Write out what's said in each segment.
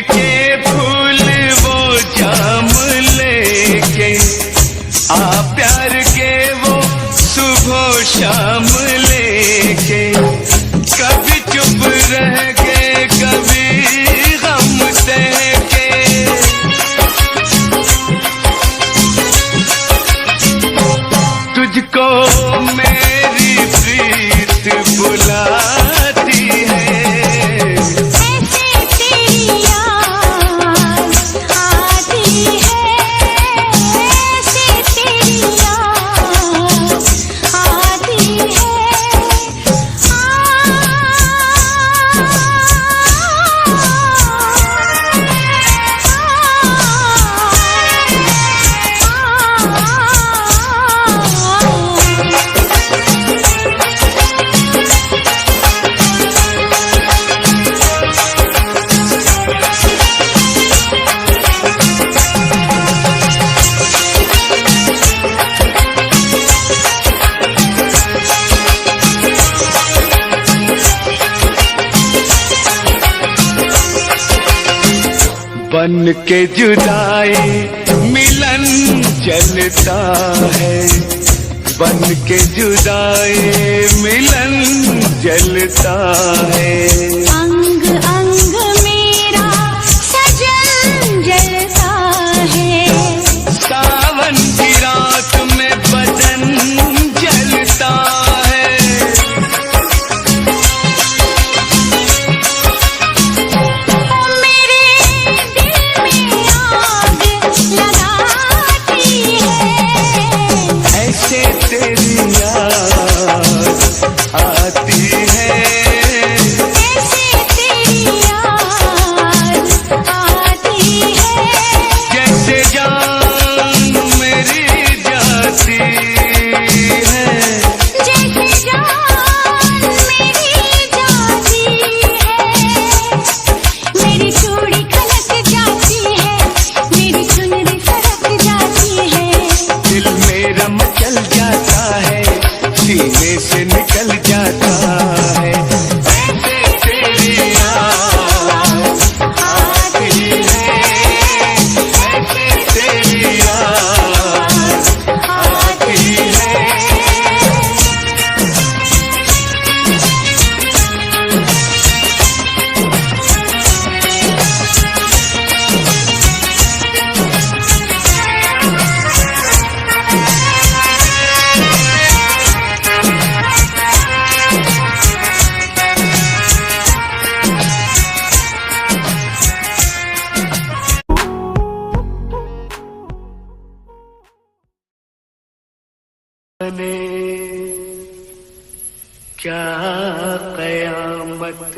के फूल वो जाम लेके आ, प्यार के वो सुबह शाम लेके, कभी चुप रह के कभी गम सह के, तुझको मेरी प्रीत बुलाती है। बन के जुदाई मिलन चलता है, बन के जुदाई मिलन जलता है। अंग अंग मेरा सजन जलता है, सावन की रात में बदन जलता है। क्या कयामत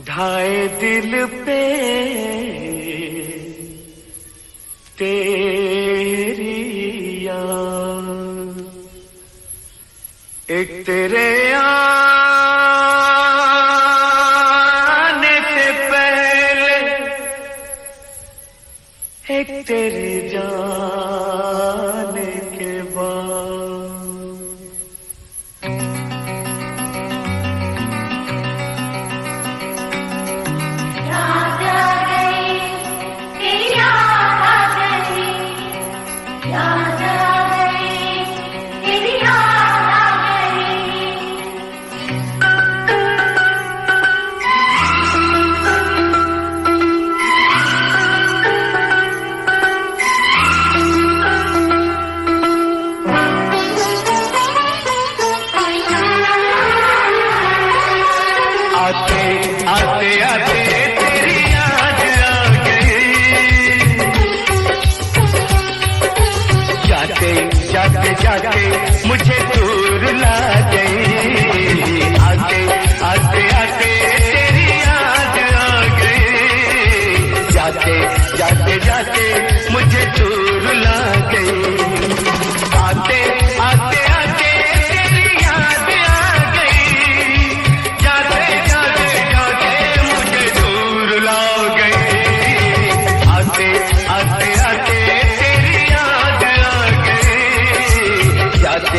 ढाए दिल पे तेरी याद, एक तेरे आने से पहले एक तेरे जाने के बाद। जाते जाते मुझे दूर ला गई, आते आते आते तेरी याद आ गई, जाते जाते जाते मुझे दूर ला गई, आते आते आते तेरी याद आ गई, जाते जाते जाते मुझे दूर ला गई, आते आते आते तेरी याद आ गई, जाते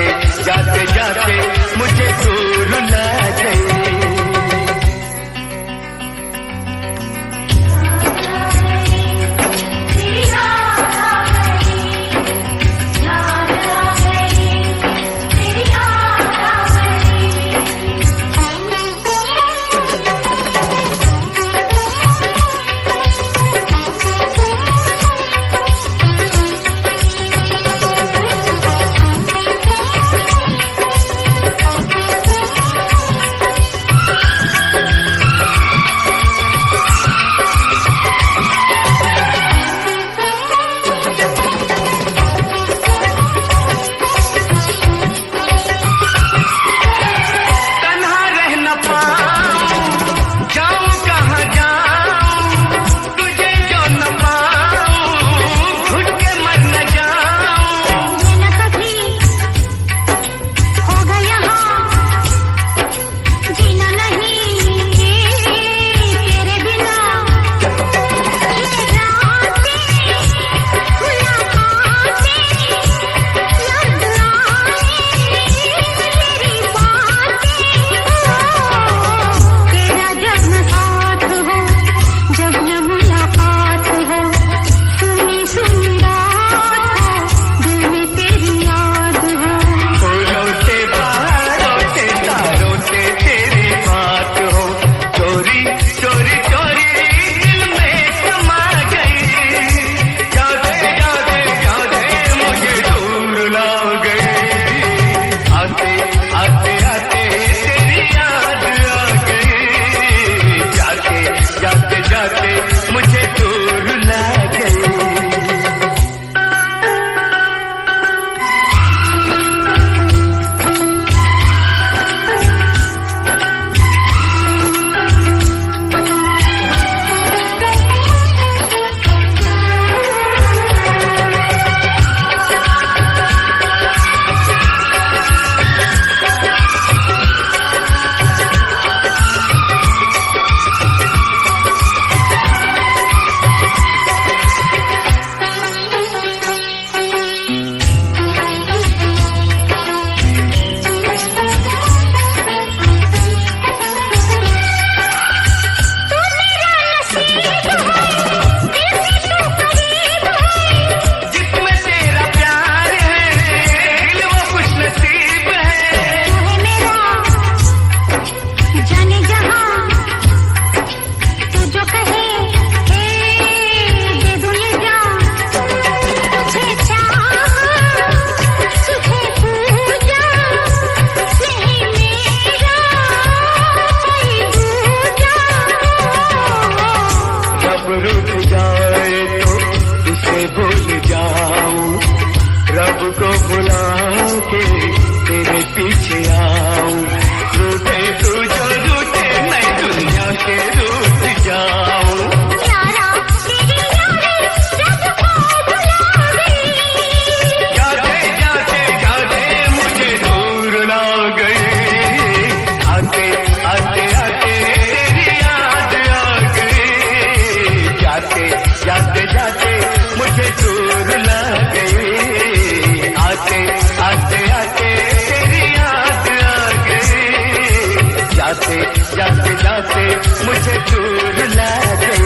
मुझे दूर ला गई।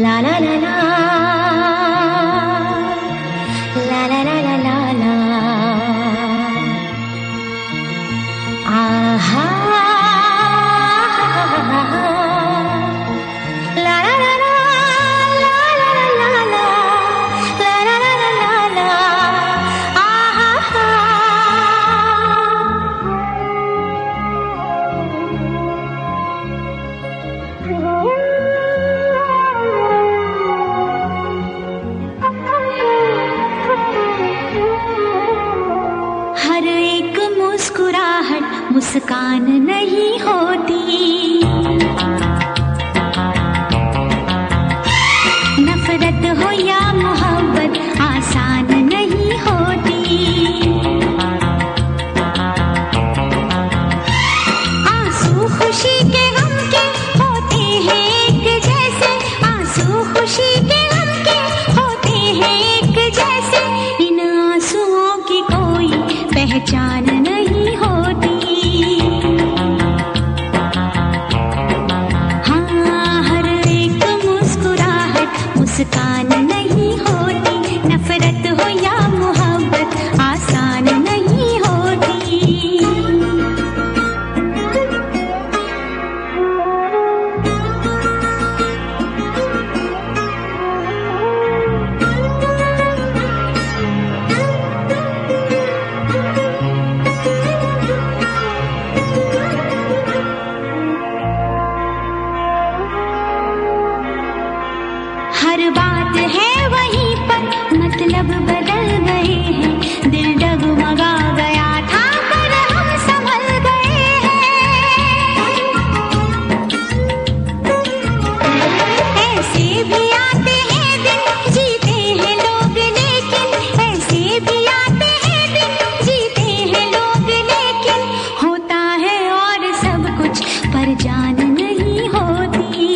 La la la la, la la la la la la, aha, la la la la, la la la la la, la la la la la, aha. हर एक मुस्कुराहट मुस्कान नहीं होती, नफरत हो या मोहब्बत आसान नहीं होती। आंसू खुशी के गम के होते हैं एक जैसे, आंसू खुशी के गम के होते हैं एक जैसे, इन आंसुओं की कोई पहचान नहीं होती। हाँ, हर एक मुस्कुराहट मुस्कान नहीं होती, नफरत हो या मोहब्बत आसान नहीं होती। हर बात है वहीं पर, मतलब बदल गए हैं, दिल डगमगा गया था पर हम संभल गए हैं। ऐसे भी आते हैं दिन, जीते हैं लोग लेकिन, ऐसे भी आते हैं दिन, जीते हैं लोग लेकिन, होता है और सब कुछ पर जान नहीं होती।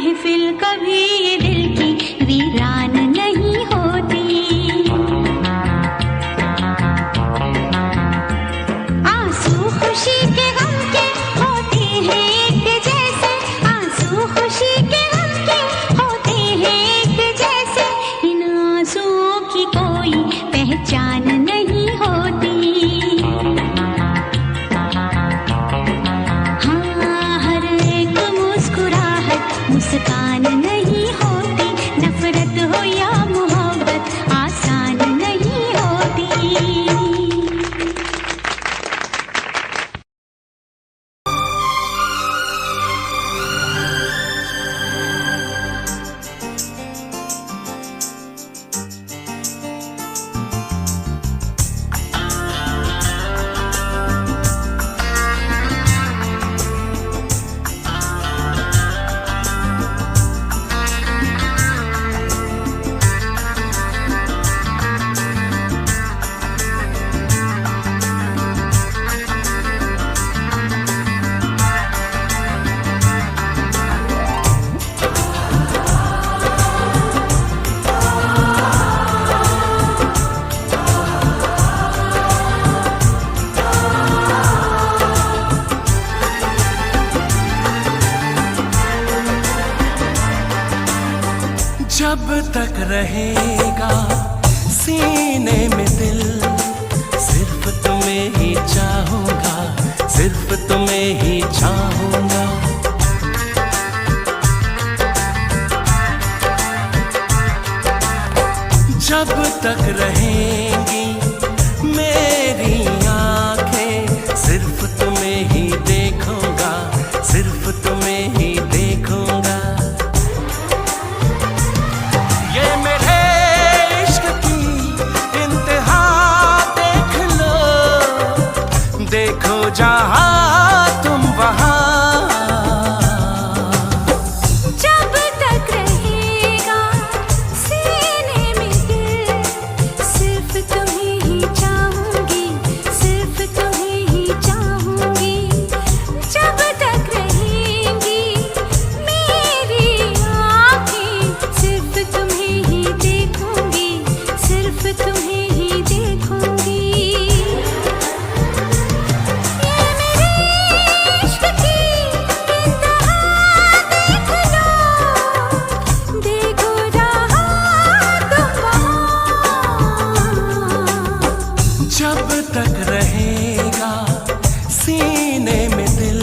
महफिल कभी ये दिल की वीरान नहीं होती। आंसू खुशी के गम के होते हैं एक जैसे, आंसू खुशी के गम के होते हैं एक जैसे, इन आंसुओं की कोई पहचान नहीं होती। हाँ, हर एक मुस्कुराहट मुस्कान नहीं होती, नफरत हो या मोहब्बत आसान नहीं होती। जब तक रहेगा सीने में दिल, सिर्फ तुम्हें ही चाहूंगा, सिर्फ तुम्हें ही चाहूंगा। जब तक रहेंगी मेरी आंखें, सिर्फ तुम्हें ही देखूंगा, सिर्फ तुम्हें ही देखूंगा। ये मेरे इश्क की इंतहा देख लो, देखो जहां तुम वहां। जब तक रहेगा सीने में दिल, सिर्फ तुम्हें ही चाहूंगी, सिर्फ तुम्हें ही चाहूंगी। जब तक रहेंगी मेरी आँखें, सिर्फ तुम्हें ही देखूंगी, सिर्फ तुम्हें ही देखूंगी। ये मेरे इश्क की इंतहा देख लो, देखो जहां तुम वहां। जब तक रहेगा सीने में दिल,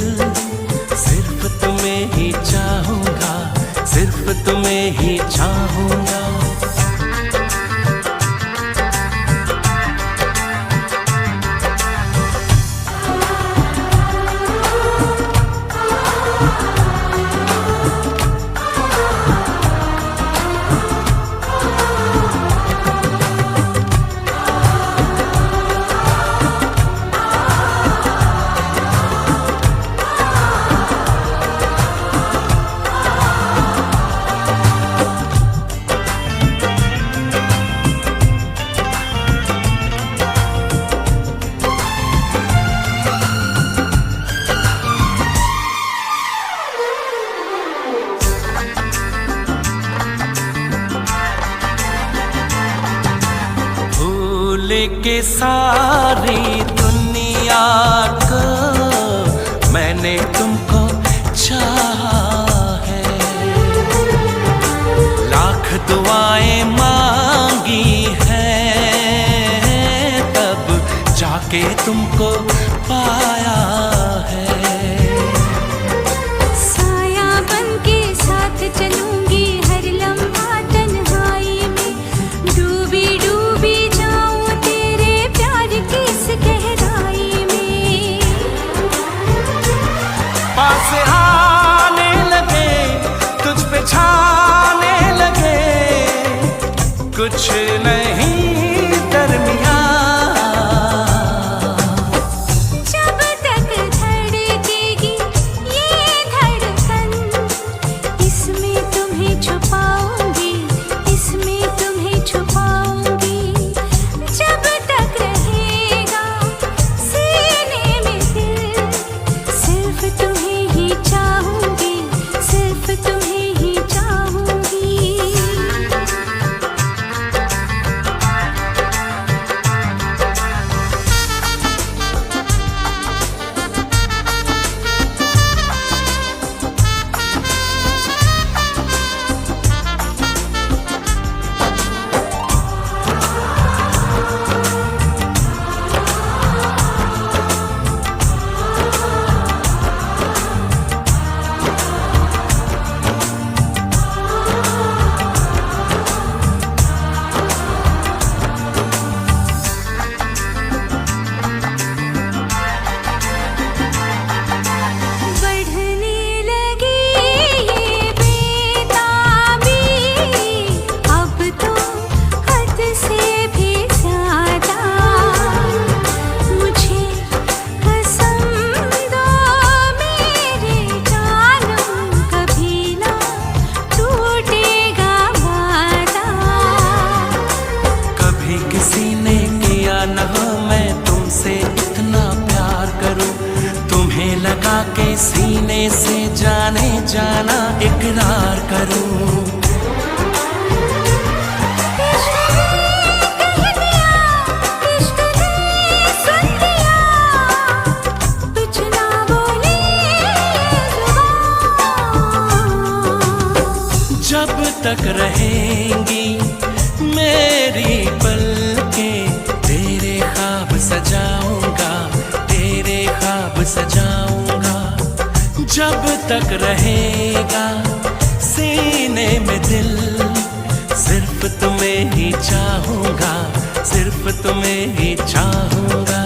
सिर्फ तुम्हें ही चाहूंगा, सिर्फ तुम्हें ही चाहूंगा। भूल के सारी दुनिया को मैंने तुमको चाहा है, लाख दुआएं मांगी हैं, तब जाके तुमको पाया है। साया बनके साथ चलूंगी हर लम्हा तन्हाई में, डूबी डूबी जाऊं तेरे प्यार की इस गहराई में। पास आने लगे, तुझ पे छाने लगे, कुछ नहीं दरमियां। जब तक धड़केगी ये धड़कन, इसमें तुम्हें छुपाऊंगी, इसमें तुम्हें छुपाऊंगी। जब तक रहेगा सीने में दिल, सिर्फ तुम्हें ही चाहूंगी, सिर्फ तुम्हें ही सीने से जाने जाना इकरार करूं। जब तक रहेंगी मेरी पलकें, तेरे ख्वाब सजाऊंगा, तेरे ख्वाब सजाऊंगा। जब तक रहेगा सीने में दिल, सिर्फ तुम्हें ही चाहूंगा, सिर्फ तुम्हें ही चाहूंगा।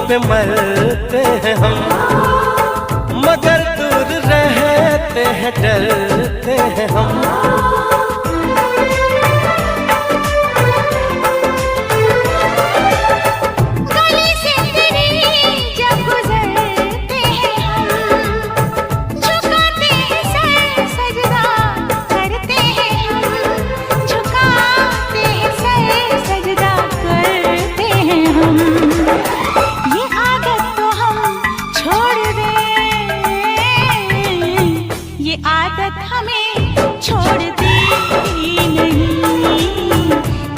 पे मरते हैं हम, मगर दूर रहते हैं, डरते हैं हम। गली से तेरी जब गुजरते हैं हम, झुकाते हैं सर, सजदा करते हैं हम, झुकाते हैं सर, सजदा करते हैं हम। ये आदत तो हम छोड़ दें, ये आदत हमें छोड़ती नहीं,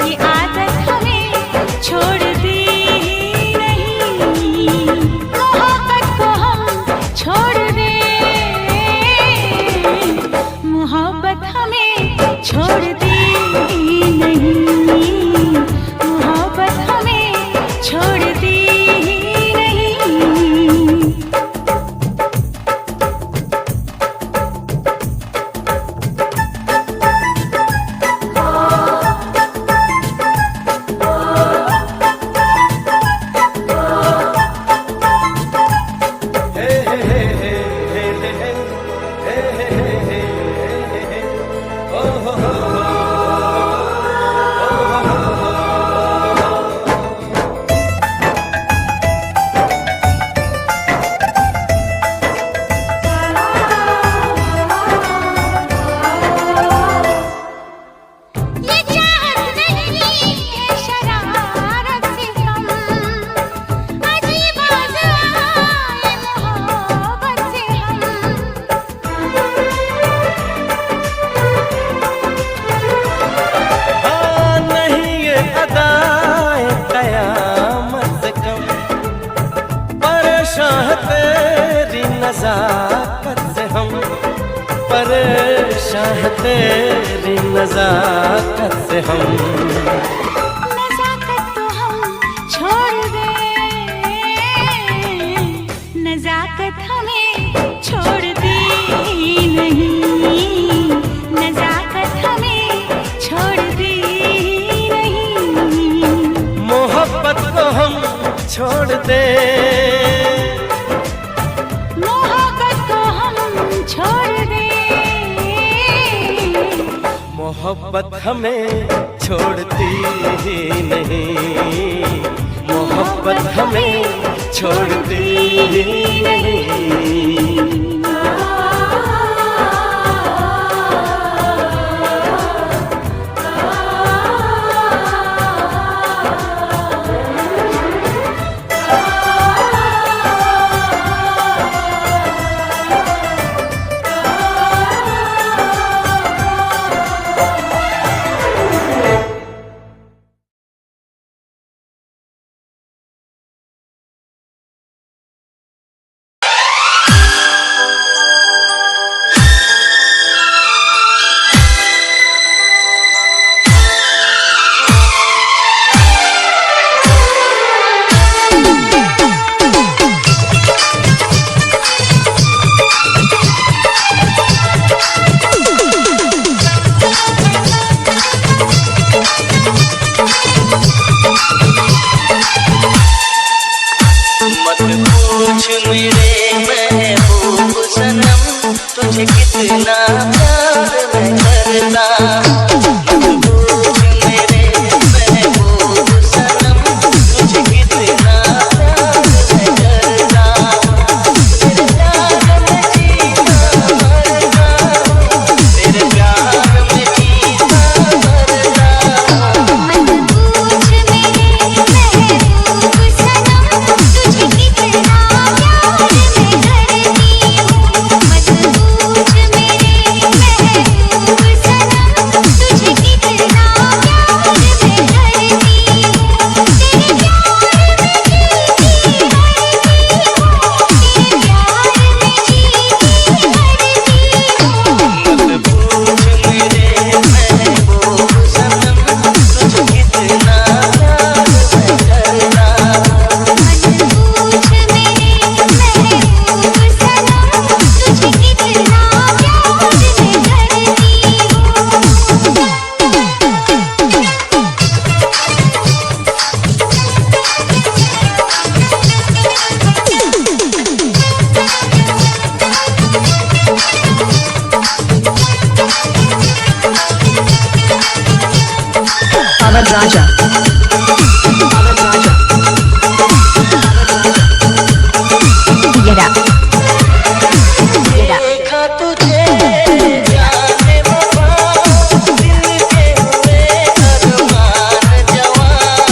ये आदत हमें छोड़ती नहीं। मोहब्बत को हम छोड़ दें, मोहब्बत हमें छोड़ती नहीं, मोहब्बत हमें छोड़ती नहीं। नज़ाकत से हम परेशान हैं तेरी नज़ाकत से हम। नज़ाकत तो हम छोड़ दे, नज़ाकत हमें छोड़ती नहीं, नज़ाकत हमें छोड़ती नहीं। मोहब्बत को हम छोड़ दे, मोहब्बत हमें छोड़ती ही नहीं, मोहब्बत हमें छोड़ती ही नहीं। तुझे कितना प्यार मैं करता, मेरे महबूब सनम तुझे कितना प्यार मैं करता। तेरे प्यार में जीता मरता, तेरे प्यार में जीता मरता। मत पूछ मेरे महबूब सनम तुझे कितना प्यार मैं करती हूँ। मत पूछ मेरे महबूब सनम तुझे कितना प्यार मैं करती हूँ। तेरे प्यार में जीती हरती हूँ, तेरे प्यार में जीती हरती हूँ। मत पूछ मेरे महबूब सनम तुझे कितना प्यार मैं करता। मत पूछ मेरे महबूब सनम तुझे कितना प्यार मैं Avan Raja. Avan Raja. Get up. Get up. देखा तुझे जाने वफा, दिल के हुए अरमान जवान।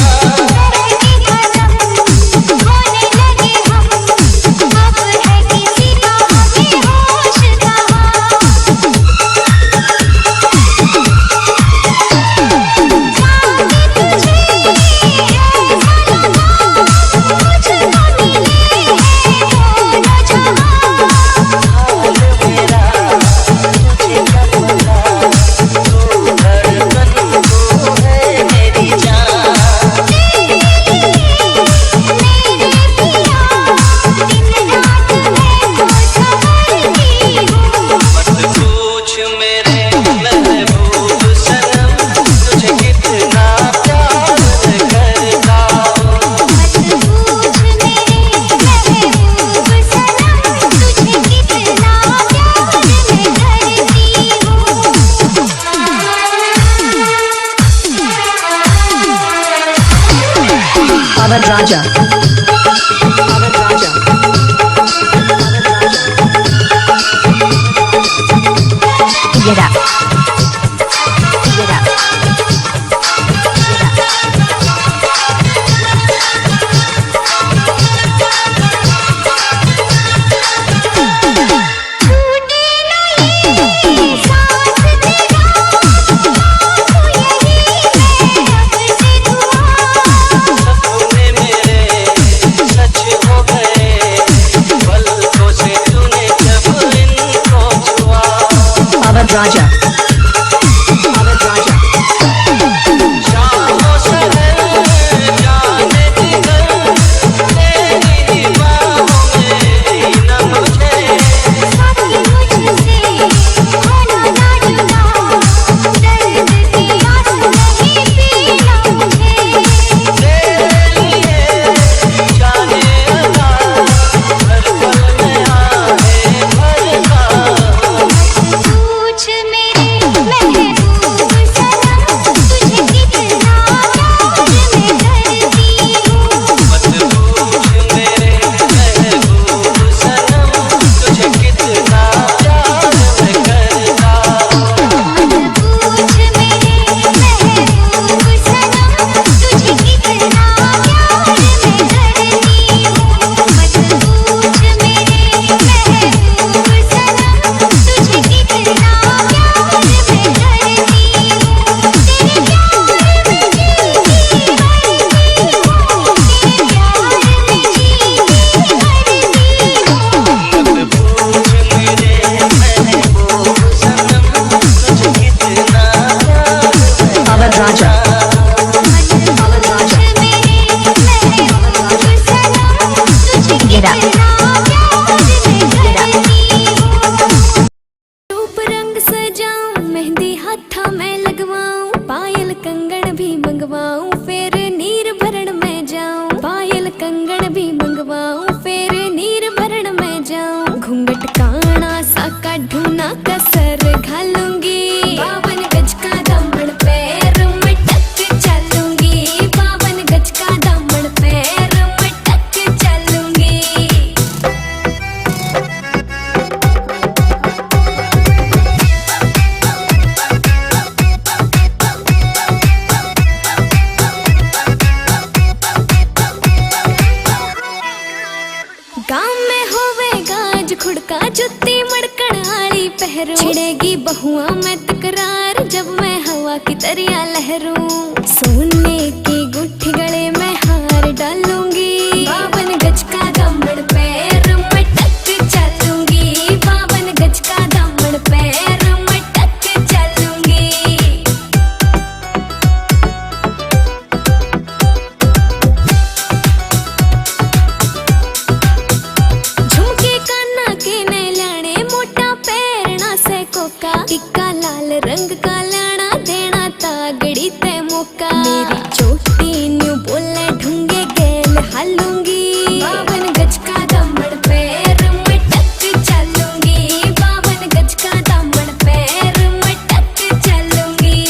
रहते खत्म होने लगे हम, अब है किसी का हमें होश कहाँ। जाने तुझे Raja. Avan Raja. Get up. Get up. सपने मेरे सच हो गए, पलकों से तूने जब इनको छुआ। Avan Raja. Avan Raja. शामों शहर जाने दिगर, तेरी बाहों में न मुझे। साथी मुझसे होना ना जुदा, दर्द की आस नहीं पीना मुझे। तेरे लिए जाने अदा, हर पल में आहे भरता। पूछ मेरे महबूब सनम, तुझे कितना प्यार मैं करती हूँ। मत पूछ मेरे महबूब सनम, तुझे कितना प्यार मैं करता। पूछ मेरे महबूब सनम, तुझे कितना प्यार मैं करती हूँ। मत पूछ मेरे महबूब सनम, तुझे कितना प्यार मैं करती हूँ। तेरे प्यार में जीती मरती हूँ, तेरे प्यार में जीती मरती हूँ। मत पूछ मेरे महबूब सनम, तुझे कितना प्यार मैं Avan Raja. Avan Raja. Get up. रूप रंग सजाऊं, मेहंदी हाथा मैं लगवाऊं, पायल कंगन भी मंगवाऊं, फिर नीर भरण में जाऊं। पायल कंगन भी मंगवाऊं, फिर नीर भरण में जाऊं। घूंघट काना सा काढूं, कसर घालूंगी, 52 गज का दामन पैर में टक चलूंगी। 52 गज का दामन पैर में टक चलूंगी। गाँव में होवे गाज खुड़का, जुत्ती मड़कण आली पहरू। छिड़ेगी बहुआ में तकरार, जब मैं हवा की तरिया लहरूं। सोने की गुट्ठी गले में हार डालूंगी, 52 गज का दामन पैर में टक चलूंगी। 52 गज का दामन पैर में टक चलूंगी। झुमके काना के ने लाने, मोटा पैरना से कोका। टिक्का लाल रंग का लाना, देना तागड़ी ते मौका। मेरी चोटी न्यू बोले ढूंगे गेल हालूंगी, 52 गज का दामन पैर में टक चलूंगी। 52 गज का दामन पैर में टक चलूंगी।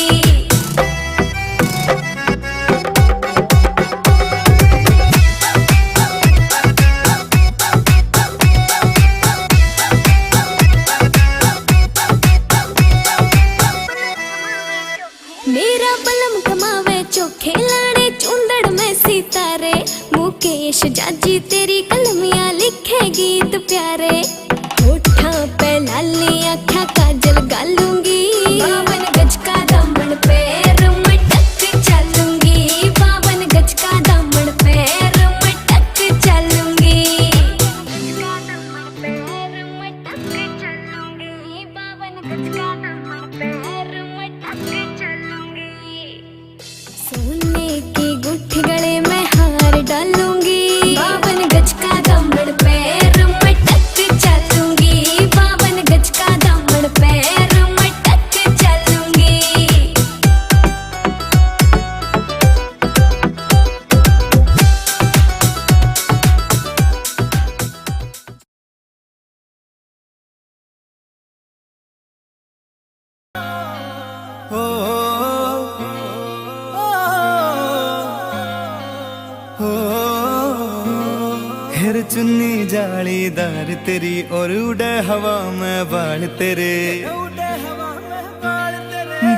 मेरा बलम कमावे चोखे लाने, चूंदड़ में सितारे। मुकेश जाजी तेरी कलमियां लिखे गीत प्यारे। होठा पे लाली आँखा काजल गालूंगी, 52 गज का दामन पैर में टक चलूंगी। 52 गज का दामन पैर में टक चलूंगी। 52 गज का दामन पैर में टक चलूंगी। सोने की गुट्ठी गले में हार डालूंगी, 52 गज का दामन पैर में टक चलूंगी। 52 गज का दामन पैर में टक चलूंगी। चुन्नी जालीदार तेरी और उड़े हवा में बाल तेरे,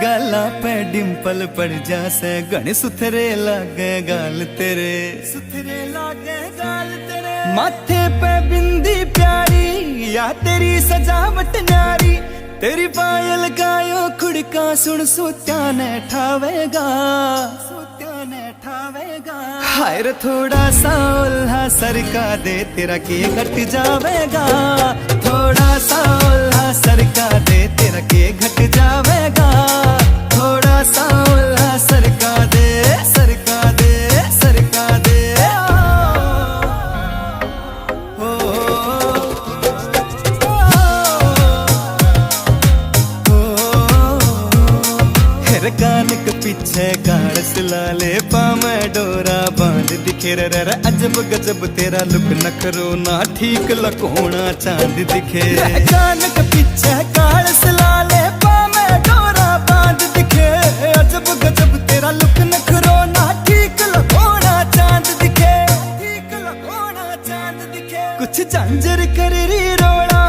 गाला पे डिम्पल पड़ जासे गण सुथरे लागे गाल तेरे, सुथरे लागे गाल तेरे। माथे पे बिंदी प्यारी या तेरी सजावट न्यारी, तेरी पायल गायो खुड़का सुन सोत्या ने ठावेगा, सोत्या ने ठावेगा। हाय रे थोड़ा सा उल्हा सरका दे तेरा के घट जावेगा, थोड़ा सा उल्हा सरका दे तेरा के घट जावेगा, थोड़ा सा उल्हा सरका दे, सरका दे, सरका दे। कान के पीछे गाड़ सिलाले पामे डोरा बांध दिखे रे, अजब गजब तेरा लुक नखरो ना ठीक लकोना चांद दिखे। कान के पीछे गाड़ सिलाले पामे डोरा बांध दिखे, अजब गजब तेरा लुक नखरो ना ठीक लकोना चांद दिखे, ठीक लकोना चांद दिखे। कुछ झांझर कर री रोड़ा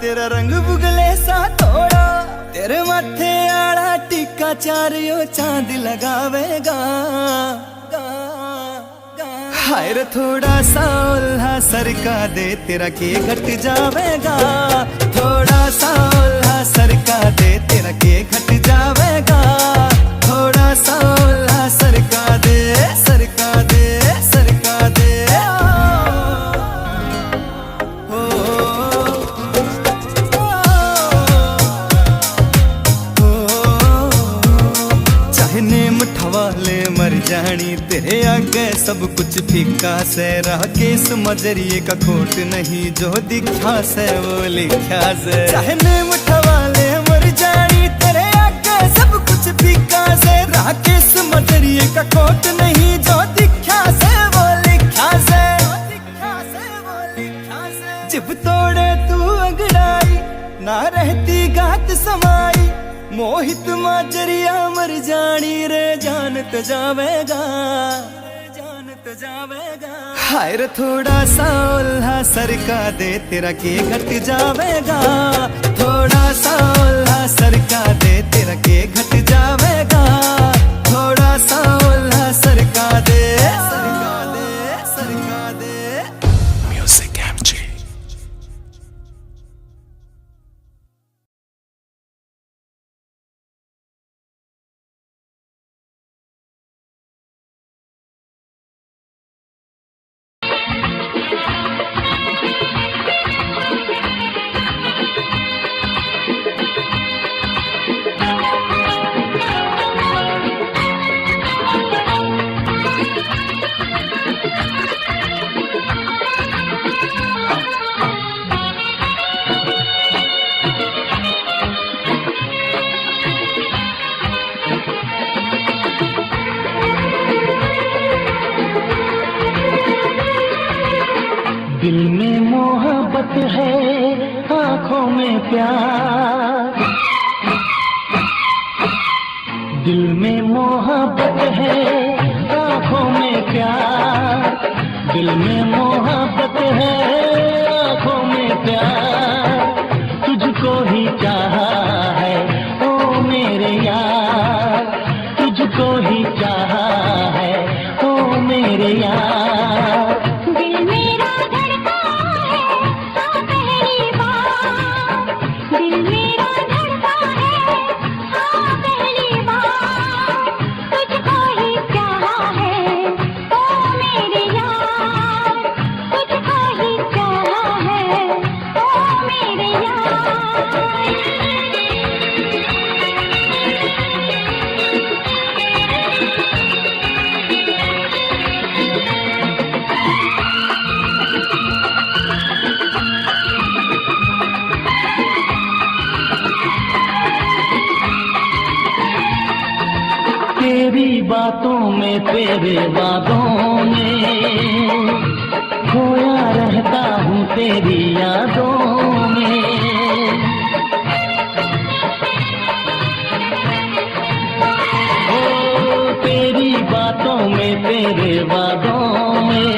तेरा रंग बुगले सा थोड़ा, तेरे माथे आड़ा टीका चारियो चांद लगावेगा। हाय रे थोड़ा सा उल्हा सरका दे तेरा के घट जावेगा, थोड़ा सा उल्हा सरका दे तेरा के घट जावेगा, थोड़ा सा उल्हा सरका दे, सरका दे, सरका दे। वाले मर जानी तेरे आगे सब कुछ फीका से, रहा केस मजरिए का खोट नहीं जो दिखा से वो लिखा से। चाहने मुठा वाले मर जानी तेरे आगे सब कुछ फीका से, रहा केस मजरिए का खोट नहीं जो दिखा से वो लिखा से, जिब तोड़े तू अंगड़ाई ना रहती गात समाई, मोहित माजरिया मर जानी रे जानत जावेगा, जानत जावेगा। हाय रे थोड़ा सा उल्हा सरका दे तेरा के घट जावेगा, थोड़ा सा उल्हा सरका दे तेरा के घट जावेगा, थोड़ा सा उल्हा सरका दे, सरका दे, सरका दे। Music MG. दिल में मोहब्बत है आँखों में प्यार, दिल में मोहब्बत है आँखों में प्यार, दिल में मोहब्बत है आँखों में प्यार, तुझको ही चाहा है ओ मेरे यार, तुझको ही चाहा है ओ मेरे यार। दिल मेरा धड़का है हाँ पहली बार, दिल मेरा धड़का है हाँ पहली बार, तुझको ही चाहा है ओ मेरे यार, तुझको ही चाहा है ओ मेरे यार। तेरी बातों में तेरे वादों में खोया रहता हूँ तेरी यादों में, ओ तेरी बातों में तेरे वादों में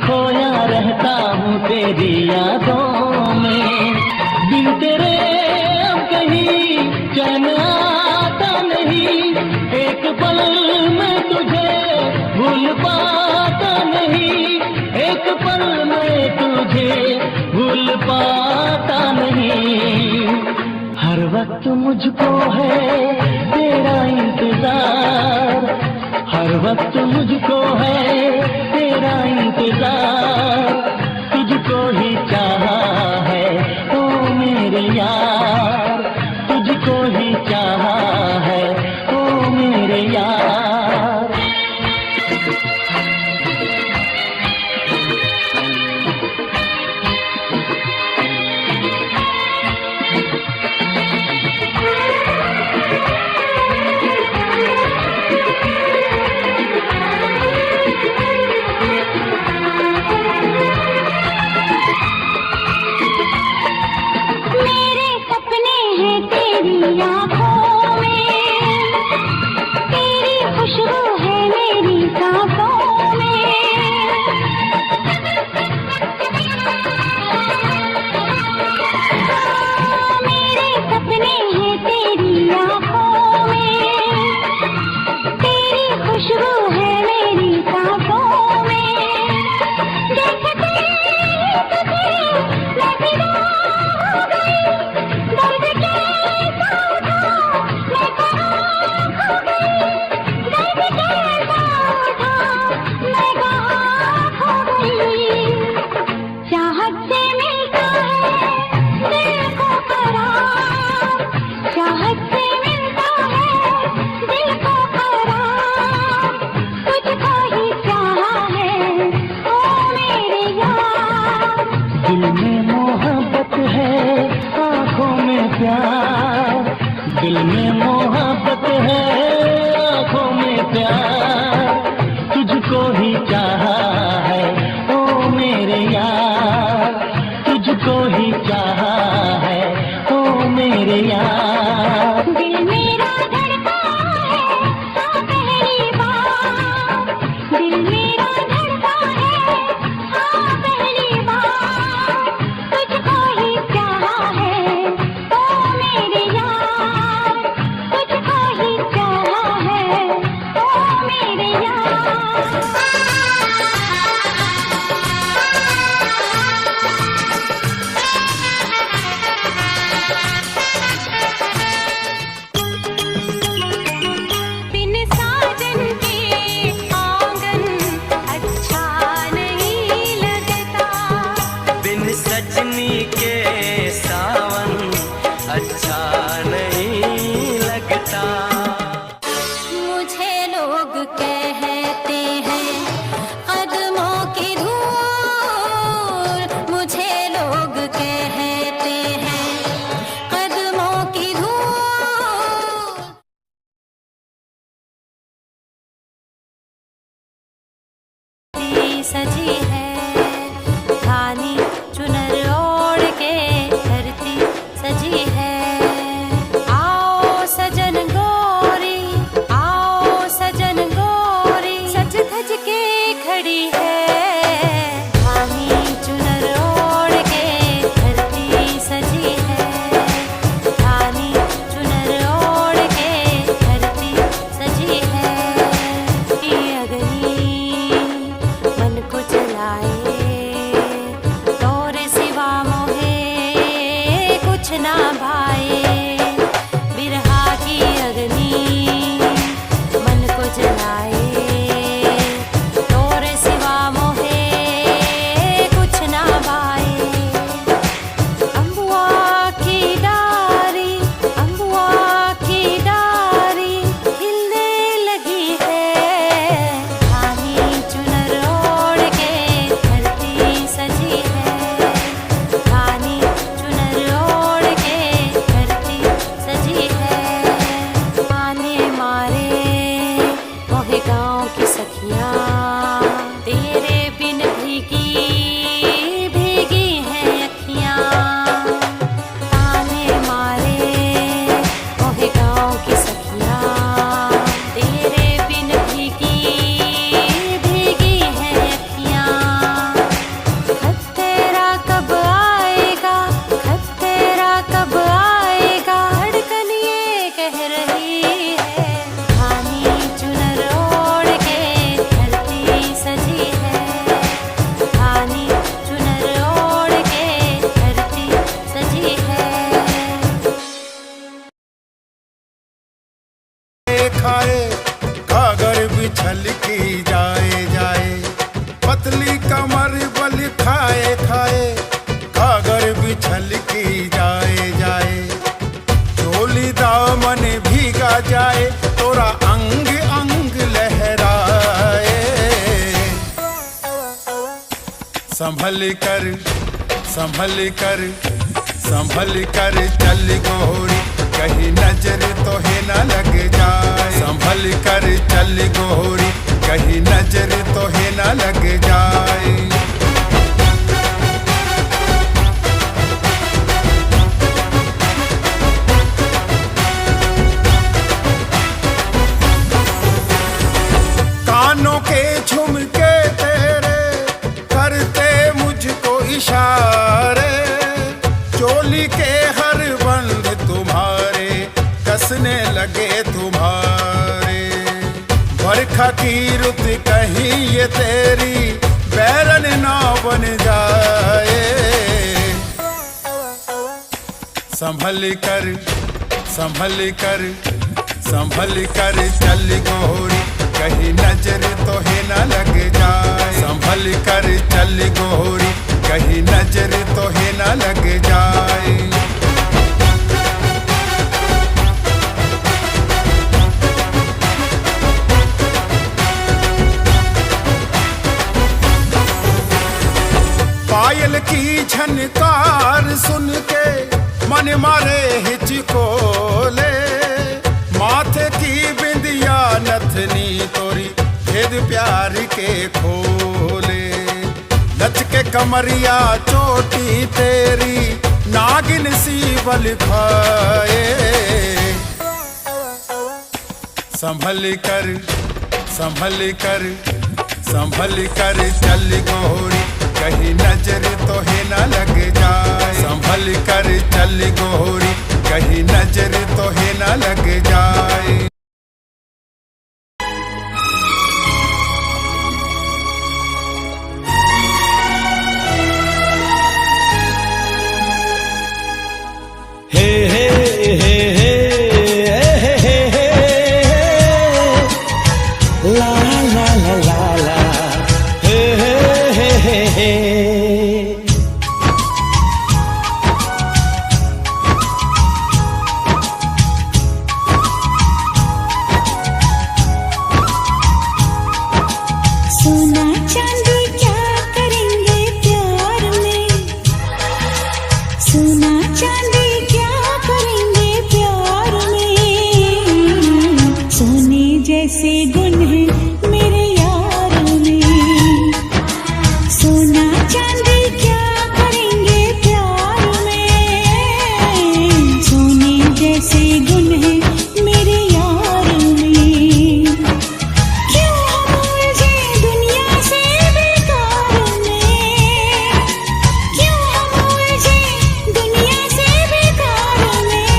खोया तुझे भूल पाता नहीं। हर वक्त मुझको है तेरा इंतजार, हर वक्त मुझको है तेरा इंतजार। तुझको ही चाहा है ओ मेरे यार, तुझको ही चाहा है ओ मेरे यार। मेरे सपने हैं तेरी आँखों में, तेरी खुशबू है मेरी सांसों में। मेरे सपने हैं तेरी आँखों में, तेरी खुशबू है मेरी सांसों में। देखते ही तुझे मैं फिदा हो गई, दर्द कैसा उठा मैं कहाँ खो गई, दर्द कैसा उठा मैं कहाँ खो गई। चाहत से मिलता है दिल को करार, चाहत से मिलता है दिल को करार। तुझको ही चाहा है ओ मेरे यार। दिल में मोहब्बत है आँखों में प्यार, दिल में मोहब्बत है आँखों में प्यार। तुझको ही चाहा है ओ मेरे यार, तुझको ही चाहा है ओ मेरे यार। दिल मेरा धड़का है हाँ पहली बार, दिल मेरा धड़का है हाँ पहली बार। तुझको ही चाहा है ओ मेरे यार, तुझको ही चाहा है ओ मेरे यार। बिन साजन के आंगन अच्छा नहीं लगता, बिन सजनी के सावन अच्छा नहीं लगता। मुझे लोग कहते हैं कदमों की धूल, मुझे लोग कहते हैं कदमों की धूल। सजी है धानी चुनर ओढ़ के धरती सजी है। आओ सजन गोरी, आओ सजन गोरी, सज धज के खड़ी है। धानी चुनर ओढ़ के धरती सजी है, धानी चुनर ओढ़ के धरती सजी है। ये अगनी मन को चलाए तोरे सिवा मोहे कुछ ना भाए। बिरहा की अग्नि मन को जलाए तोरे सिवा मोहे कुछ ना भाए। अम्बुआ की डारी, अम्बुआ की डारी खिलने लगी है। धानी चुनर ओढ़ के धरती सजी है, धानी चुनर ओढ़ के धरती संभल कर चल गोरी, कहीं नजर तो है ना लग जाए। संभल कर चल गोरी, कहीं नजर तो है ना लग जाए। कानों के झुमके तेरे करते मुझको इशारे, चोली के हर बंद तुम्हारे कसने लगे तुम्हारे। बरखा की रुत कहीं ये तेरी बैरन ना बन जाए। संभल कर चल गोरी, कहीं नजर तो है ना लग जाए। संभल कर चल गोरी, कहीं नजर तो है ना लग जाए। पायल की झनकार सुन के मन मारे हिचकोले, माथे की बिंदिया नथनी तोरी भेद प्यार के खोले। लचके कमरिया चोटी तेरी नागिन सी बल खाए। संभल कर चल गोरी, कहीं नजर तो है ना लग जाए। संभल कर चल गोरी, कहीं नजर तो है ना लग जाए। हे हे हे हे हे हे हे ला ला ला ला ला हे हे हे हे। सोना चांदी क्या करेंगे प्यार में, सोना चांदी क्या करेंगे प्यार में। सोने जैसे गुण है मेरे यार में, सोना चांदी क्या करेंगे प्यार में। सोने जैसे गुण है मेरे यार में। क्यों हम उलझे दुनिया से बेकार में, क्यों हम उलझे दुनिया से बेकार में।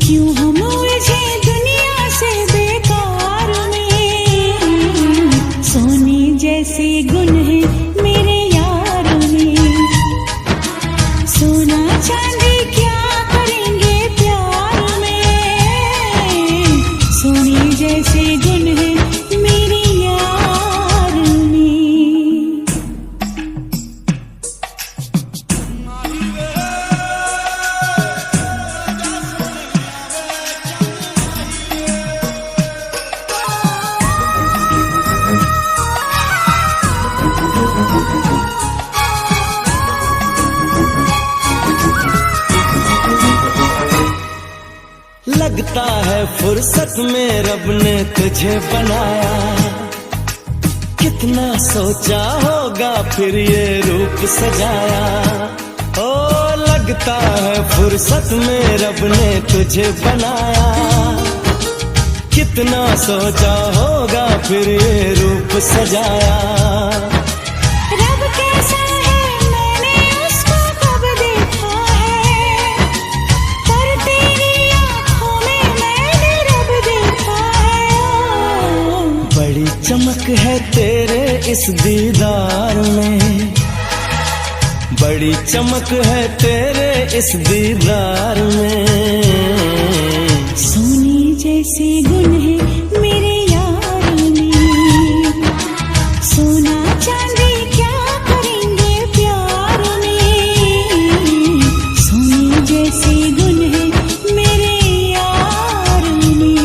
क्यों हम उलझे दुनिया से बेकार में। सोने जैसे गुण है मेरे यार में, सोना चांदी क्या करेंगे प्यार में। सोने जैसे गुण है मेरे यार में। लगता है फुर्सत में रब ने तुझे बनाया, कितना सोचा होगा फिर ये रूप सजाया। ओ लगता है फुर्सत में रब ने तुझे बनाया, कितना सोचा होगा फिर ये रूप सजाया। रब कैसा है मैंने उसको कब देखा है, पर तेरी आँखों में मैंने रब देखा है। बड़ी चमक है तेरे इस दीदार में, बड़ी चमक है तेरे इस दीदार में। सोने जैसे गुण है मेरे यार में, सोना चांदी क्या करेंगे प्यार में। सोने जैसे गुण है मेरे यार में।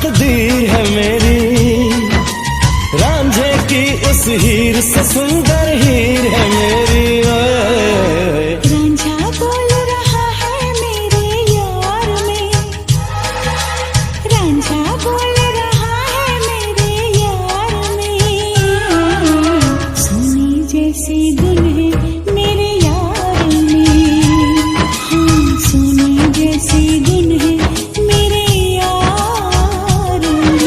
तकदीर है मेरी, रांझे की उस हीर से सुंदर हीर है मेरी। ओए रांझा बोल रहा है मेरे यार में, रांझा बोल रहा है मेरे यार में। सोने जैसी धुन है मेरे यार में, हाँ सोने जैसी धुन है मेरे यार में।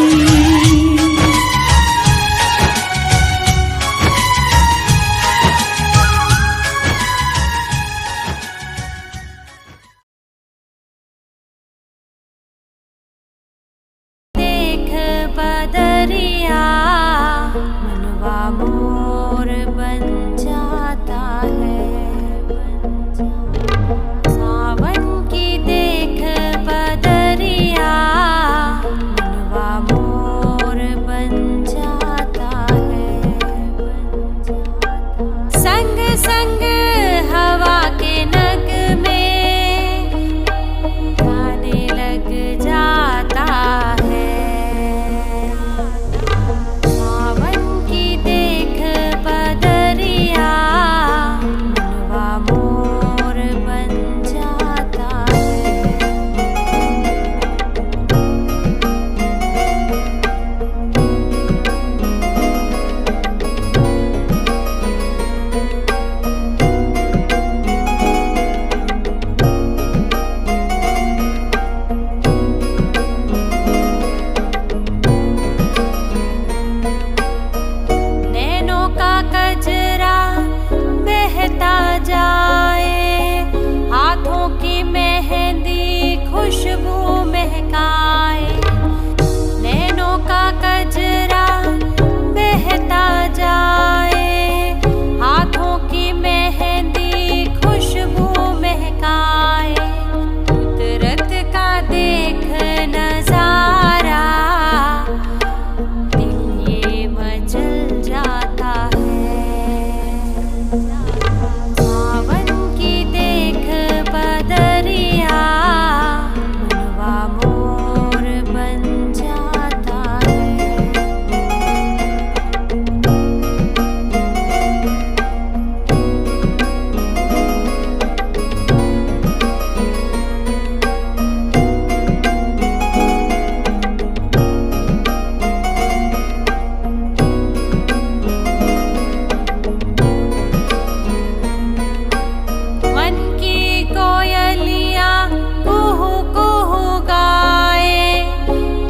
देख बदरिया मनवा मोर बन जाता है, सावन की देख बदरिया मनवा मोर बन जाता है। संग संग हवा के नग में गाने लग जाता है, सावन की देख बदरिया मनवा मोर बन जाता है। नैनों का कजरा बहता जाए, हाथों की मेहंदी खुशबू महकाए। नैनों का कजरा बहता जाए, हाथों की मेहंदी खुशबू महकाए। कुदरत का देख नजारा दिल ये मचल जाता है, सावन की देख बदरिया मनवा मोर बन जाता है। मन की कोयलिया कुहू कुहू गाए,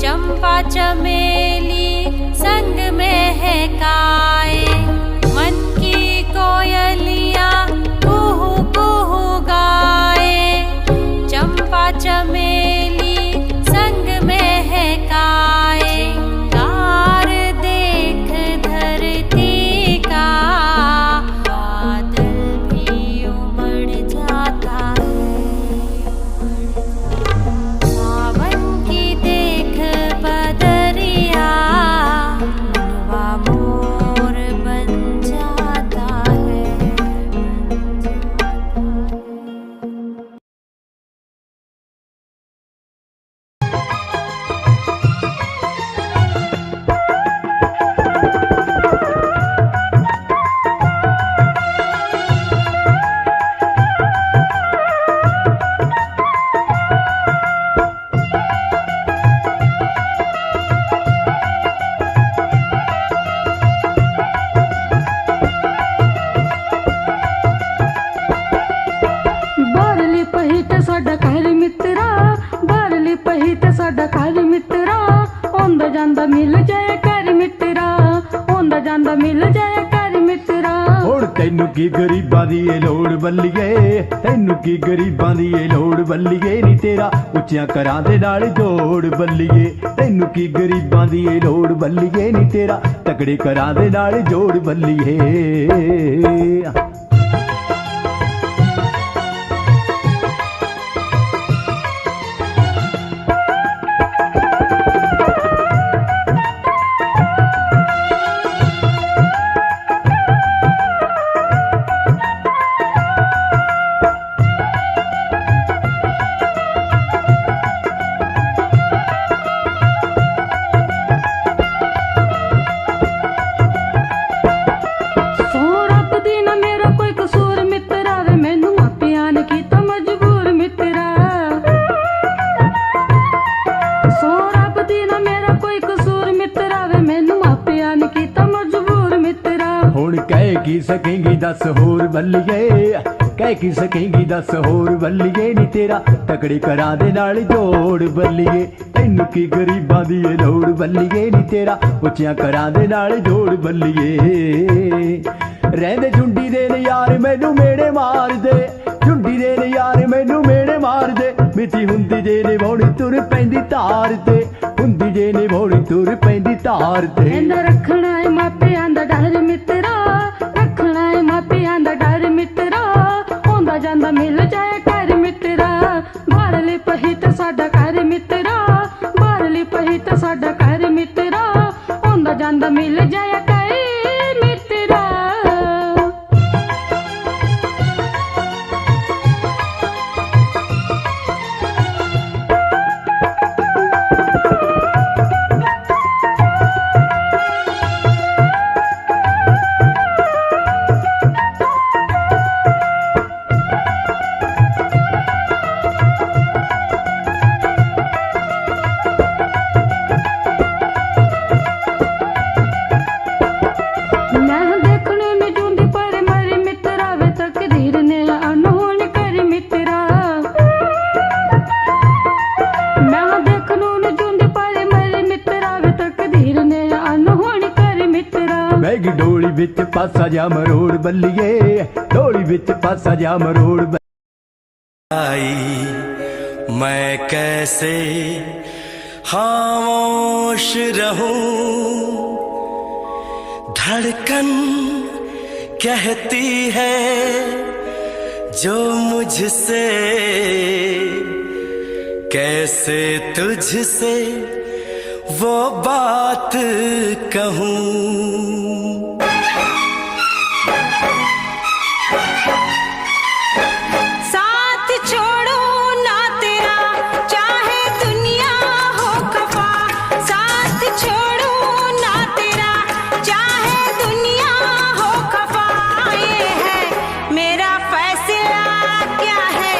चंपा चमेली संग महकाए। मन की कोयलिया कुहू कुहू गाए, चंपा चमेली संग महकाए। श्रृंगार देख धरती का बादल भी उमड़ जाता है, सावन की देख बदरिया मनवा मोर बन जाता है। बारली पही ते साडा घर मित्रा, बारली पही ते साडा घर मित्रा। आंदा जांदा मिल जाए कर मित्रा, आंदा जांदा मिल जाए कर मित्रा। ਹੁਣ ਤੈਨੂੰ ਕੀ ਗਰੀਬਾਂ ਦੀ ਏ ਲੋੜ ਬੱਲੀਏ, ਤੈਨੂੰ ਕੀ ਗਰੀਬਾਂ ਦੀ ਏ ਲੋੜ ਬੱਲੀਏ ਨੀ ਤੇਰਾ ਉੱਚਿਆਂ ਘਰਾਂ ਦੇ ਨਾਲ ਜੋੜ ਬੱਲੀਏ। ਤੈਨੂੰ ਕੀ ਗਰੀਬਾਂ ਦੀ ਏ ਲੋੜ ਬੱਲੀਏ ਨੀ ਤੇਰਾ ਤਕੜੇ ਘਰਾਂ ਦੇ ਨਾਲ ਜੋੜ ਬੱਲੀਏ। की सकेंगी दस होर बल्लिए, कह की सकेंगी दस होर बल्लिए नी तेरा तकड़ी करा दे नाल जोड़ बल्लिए, तैनू की गरीबां दी ए लोड़ बल्लिए नी तेरा उच्चियां करा दे नाल जोड़ बल्लिए। रहंदे झुंडी दे ने यार मैनू मेड़े मार दे, झुंडी दे ने यार मैनू मेड़े मार दे, मिठी हुंदी जे ने भौड़ी तुर पैंदी तार ते, हुंदी जे ने भौड़ी तुर पैंदी तार ते। कहंदा रखना है मापियां दा डर मित्रा, रखना है मापियां दा डर मित्रा, आंदा जांदा मिल जाए घर मित्रा, बाहरली पही ते साडा घर मित्रा, बाहरली पही ते साडा घर मित्रा, आंदा जांदा मिल जाए घर मित्रा। बैगी डोली बिच पासा जा मरोड़ बल्लिए, डोली बिच पासा जा मरोड़ आई मैं कैसे खामोश रहूं, धड़कन कहती है जो मुझसे, कैसे तुझसे वो बात कहूं। साथ छोड़ो ना तेरा चाहे दुनिया हो खफा, साथ छोड़ो ना तेरा चाहे दुनिया हो खफा, ये है मेरा फैसला, क्या है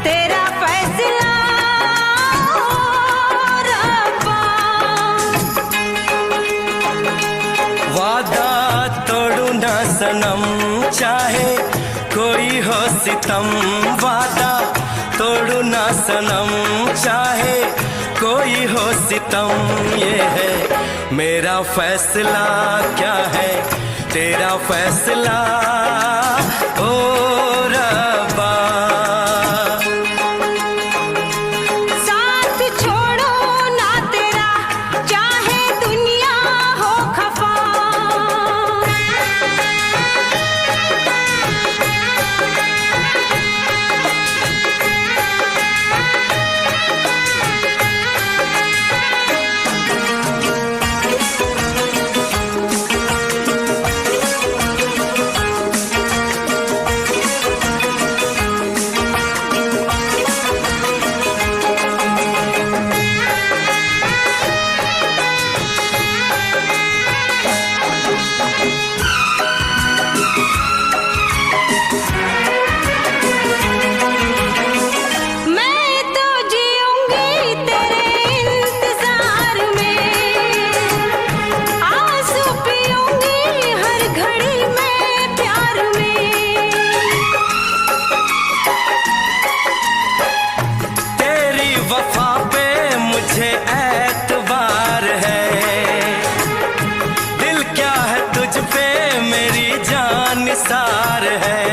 तेरा फैसला रब्बा। वादा तोड़ू ना सनम चाहे कोई हो सितम, वादा तोड़ू ना सनम चाहे कोई हो सितम, ये है मेरा फैसला, क्या है तेरा फैसला ओ रब्बा। साथ छोड़ो ना तेरा चाहे दुनिया हो खफा। मैं तो जीऊंगी तेरे इंतजार में, आंसू पीऊंगी हर घड़ी में प्यार में। तेरी वफा पे मुझे एतबार है, दिल क्या है तुझ पे मेरी जान निसार है।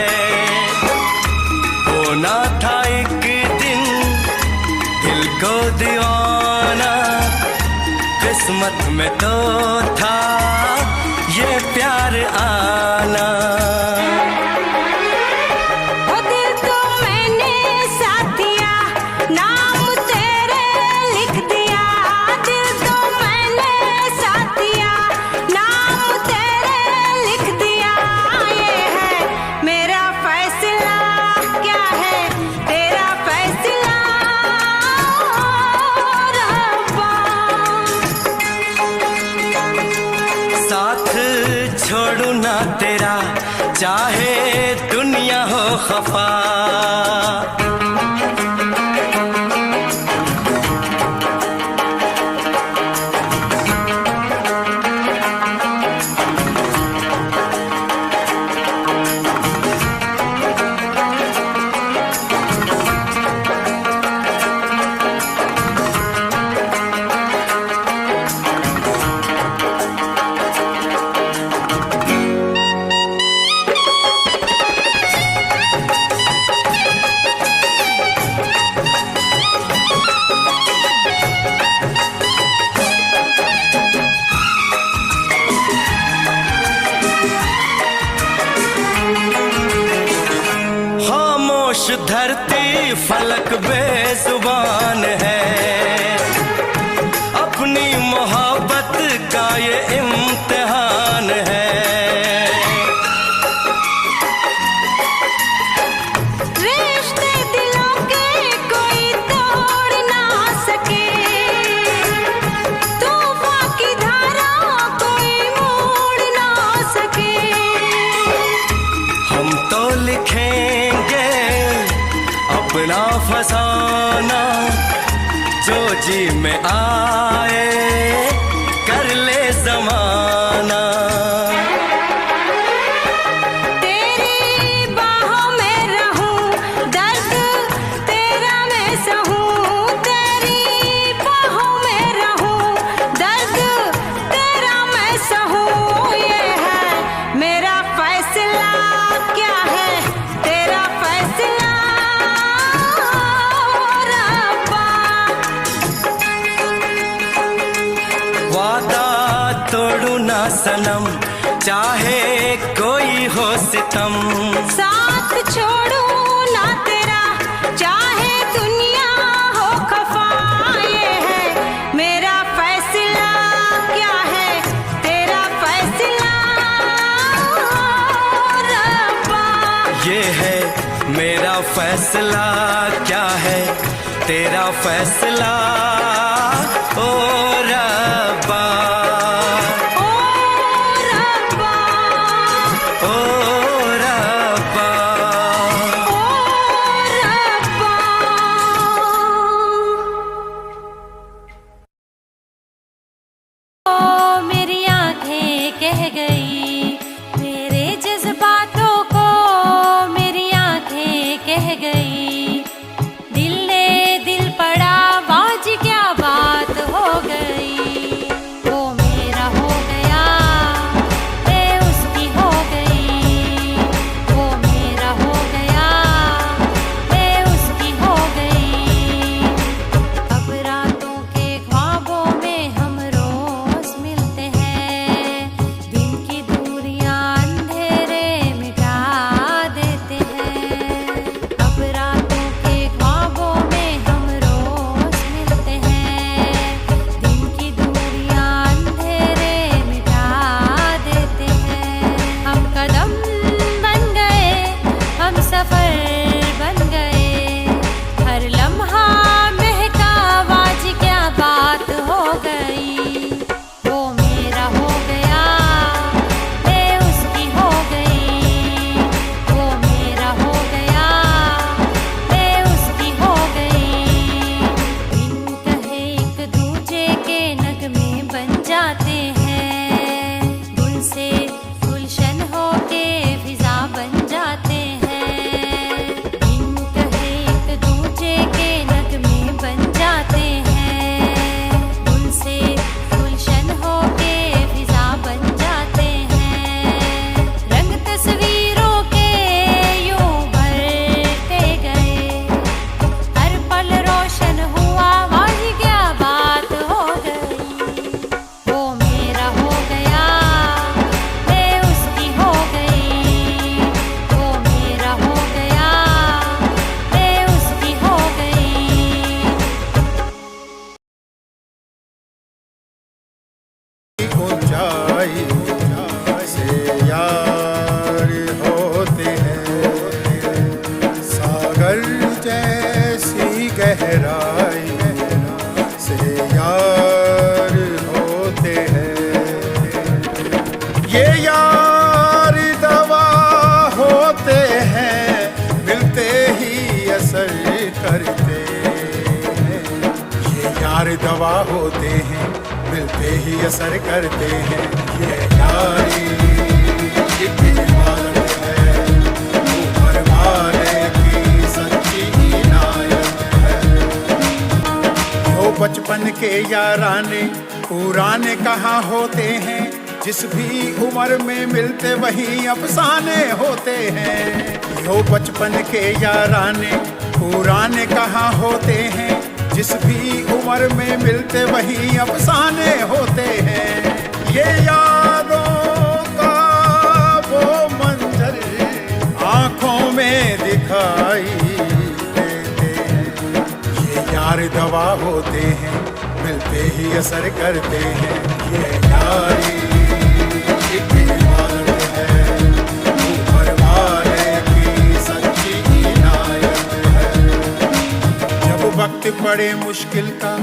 होना था एक दिन दिल को दीवाना, किस्मत में तो था ये प्यार आना। वो दिल तो मैंने साथिया नाम तेरे लिख दिया, दिल तो मैंने साथिया नाम तेरे लिख दिया, ये है मेरा फैसला, क्या है तेरा फैसला रब्बा। साथ छोड़ू ना तेरा चाहे दुनिया हो खफा। खामोश धरती फलक बेजुबान है, अपनी मोहब्बत का ये इम्तिहान है। रिश्ते दिलों के कोई तोड़ ना सके, तूफान की धारा कोई मोड़ ना सके। हम तो लिखेंगे अपना फसाना, जो जी में आए कर ले जमाना। तेरी बाहों में रहूं, दर्द तेरा मैं सहूं। तेरी बाहों में रहूं, दर्द तेरा मैं सहूं। ये है मेरा फैसला, क्या है तेरा फैसला रब्बा। वादा तोड़ू ना सनम, चाहे कोई हो सितम। साथ छोड़ू ना तेरा, चाहे दुनिया हो खफा। ये है मेरा फैसला, क्या है तेरा फैसला रब्बा। ये है मेरा फैसला, क्या है तेरा फैसला ओ रब्बा। ओ रब्बा, ओ रब्बा। ओ रब्बा। ओ मेरी आंखें कह गई मेरे जज्बातों को, मेरी आंखें कह गई। दिल ने दिल पड़ा, बाज क्या बात हो गई। वो मेरा हो गया, मैं उसकी हो गई। वो मेरा हो गया, मैं उसकी हो गई। अब रातों के ख्वाबों में हम रोज मिलते हैं, दिन की दूरियां अंधेरे मिटा देते हैं। अब रातों के ख्वाबों में हम रोज मिलते हैं, दिन की दूरियां अंधेरे मिटा देते हैं। हम कदम बन गए, हम सफर बन गए। हर लम्हा महका, आज क्या बात हो गई। वो मेरा हो गया, मैं उसकी हो गई। वो मेरा हो गया, मैं उसकी हो गई। बिन कहे एक दूजे के नगमे बन जाते हैं, गुल से गुलशन होके फिजा बन जाते हैं। बिन कहे एक दूजे के नगमे बन जाते हैं, गुल से गुलशन होके फिजा बन जाते हैं। रंग तस्वीरों के यूं भरते गए, हर पल रोशन हुआ, आज क्या बात हो गई। वो मेरा हो गया, मैं उसकी हो गई। वो मेरा हो गया, मैं उसकी हो गई। ऊंचाई से यार होते हैं, सागर जैसी गहराई से यार होते हैं। ये यार दवा होते हैं, मिलते ही असर करते हैं। ये यार दवा होते हैं, मिलते ही असर करते हैं। ये यारी एक इबादत है, ऊपर वाले की सच्ची इनायत है। जो बचपन के याराने पुराने कहाँ होते हैं, जिस भी उम्र में मिलते वही अफसाने होते हैं। यो बचपन के याराने पुराने कहाँ होते हैं, जिस भी उम्र में मिलते वही अफसाने होते हैं। ये यादों का वो मंजर आंखों में दिखाई दवा होते हैं, मिलते ही असर करते हैं। ये यारी एक इबादत है, ऊपर वाले की सच्ची इनायत है। जब वक्त पड़े मुश्किल का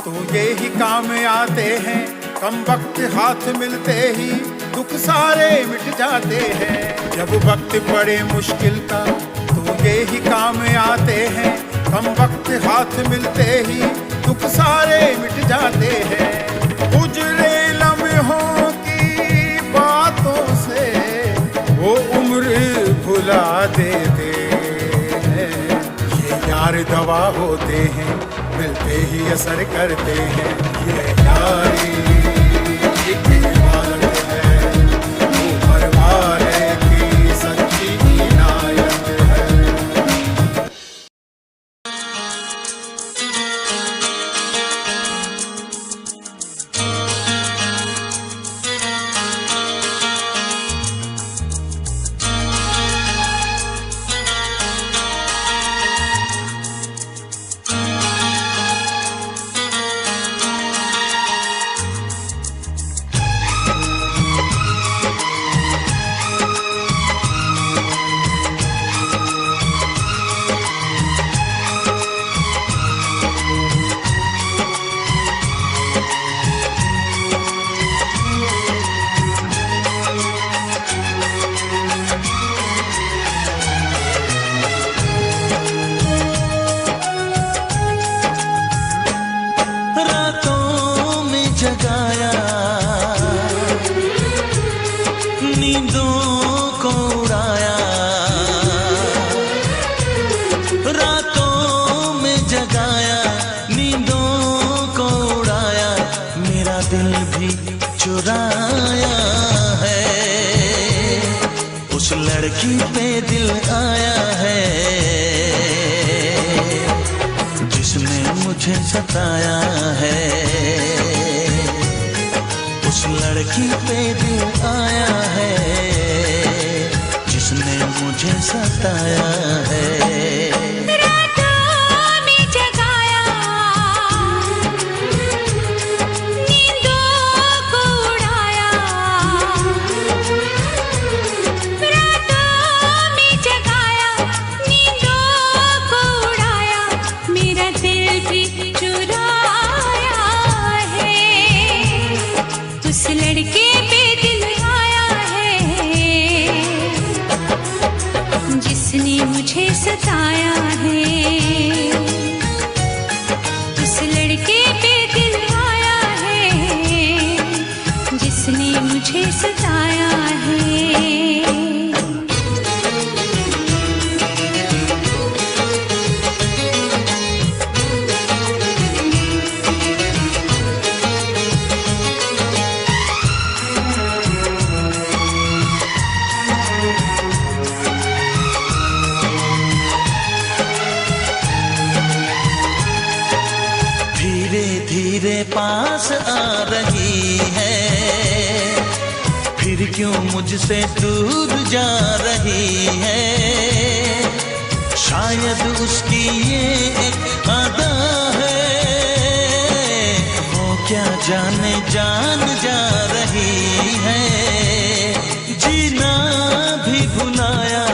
तो ये ही काम आते हैं, कम वक्त हाथ मिलते ही दुख सारे मिट जाते हैं। जब वक्त पड़े मुश्किल का तो ये ही काम आते हैं, कम वक्त हाथ मिलते ही दुख सारे मिट जाते हैं। गुजरे लम्हों की बातों से वो उम्र भुला देते हैं। ये यार दवा होते हैं, मिलते ही असर करते हैं। ये यारी एक इबादत है, ऊपर वाले की सच्ची इनायत है। रातों में जगाया, नींदों को उड़ाया। रातों में जगाया, नींदों को उड़ाया। मेरा दिल भी चुराया है, उस लड़की पे दिल आया है जिसने मुझे सताया है। उस लड़की पे दिल आया है जिसने मुझे सताया है। लड़के पे दिल आया है जिसने मुझे सताया है। उस लड़के पे दिल आया है जिसने मुझे सताया है। धीरे पास आ रही है, फिर क्यों मुझसे दूर जा रही है। शायद उसकी ये एक अदा है, वो क्या जाने जान जा रही है। जीना भी भुलाया,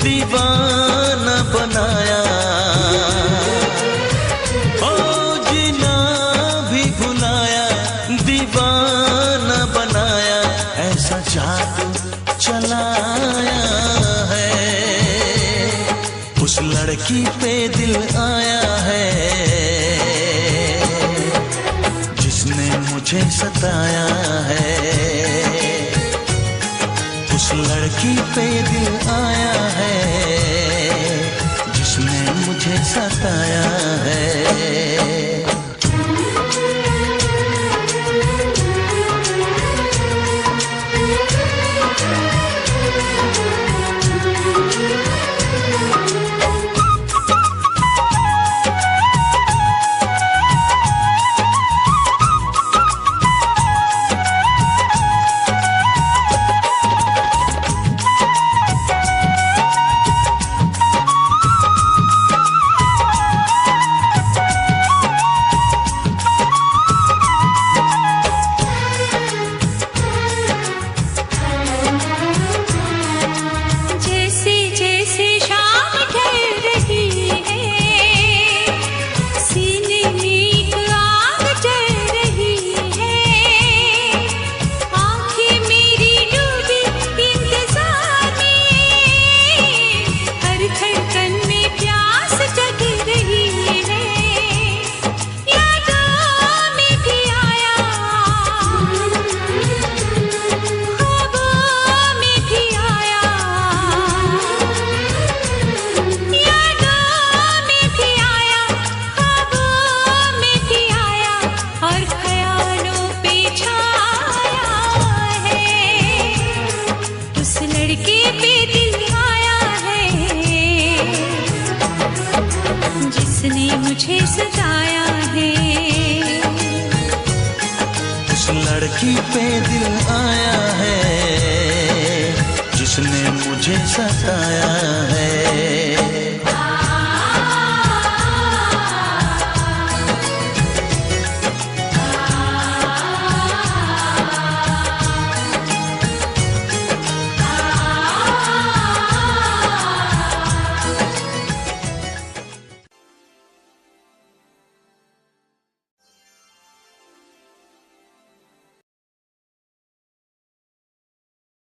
दीवाना बनाया। जादू चलाया है, उस लड़की पे दिल आया है जिसने मुझे सताया है। उस लड़की पे दिल आया है जिसने मुझे सताया है। मुझे सताया है। उस लड़की पे दिल आया है जिसने मुझे सताया है।